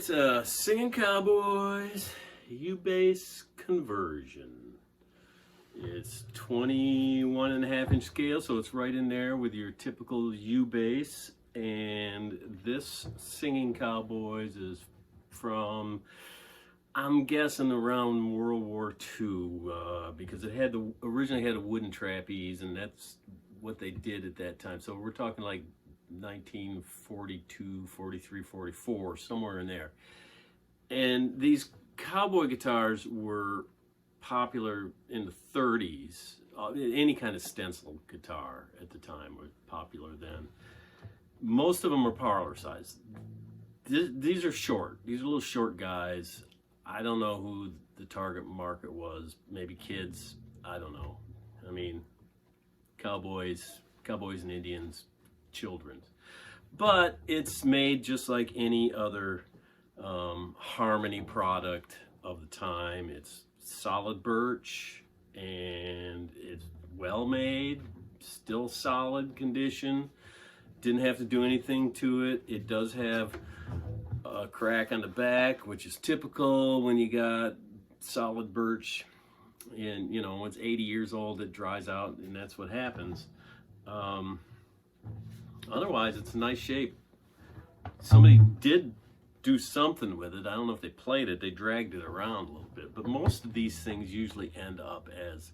It's a Singing Cowboys Ubass conversion. It's 21.5-inch scale, so it's right in there with your typical Ubass. And this Singing Cowboys is from, I'm guessing, around World War II, because it had originally had a wooden trapeze, and that's what they did at that time. So we're talking like 1942, 43, 44, somewhere in there. And these cowboy guitars were popular in the 30s. Any kind of stencil guitar at the time was popular then. Most of them are parlor size. These are short. These are little short guys. I don't know who the target market was. Maybe kids. I don't know. I mean, cowboys and Indians, children's. But it's made just like any other Harmony product of the time. It's solid birch and it's well made, still solid condition. Didn't have to do anything to it. It does have a crack on the back, which is typical when you got solid birch. And you know, when it's 80 years old, it dries out, and that's what happens. Otherwise, it's a nice shape. Somebody did do something with it. I don't know if they played it. They dragged it around a little bit. But most of these things usually end up as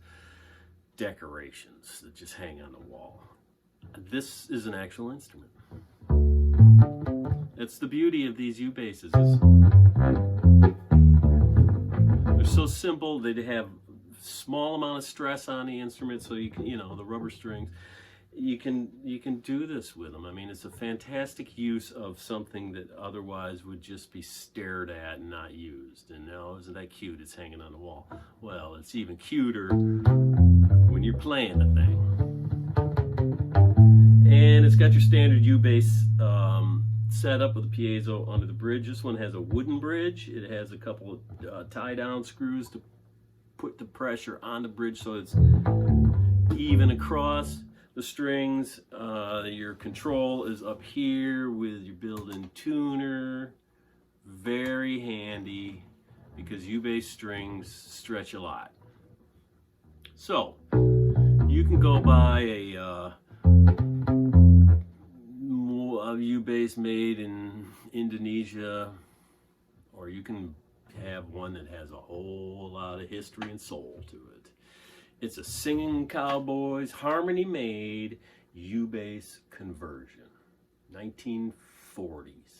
decorations that just hang on the wall. This is an actual instrument. It's the beauty of these Ubasses. They're so simple. They have small amount of stress on the instrument, so you can, you know, the rubber strings. You can do this with them. I mean, it's a fantastic use of something that otherwise would just be stared at and not used. And now, isn't that cute? It's hanging on the wall. Well, it's even cuter when you're playing the thing. And it's got your standard Ubass setup with a piezo under the bridge. This one has a wooden bridge. It has a couple of tie-down screws to put the pressure on the bridge so it's even across the strings. Your control is up here with your built-in tuner. Very handy because Ubass strings stretch a lot. So you can go buy a Ubass made in Indonesia, or you can have one that has a whole lot of history and soul to it. It's a Singing Cowboys Harmony made Ubass conversion, 1940s.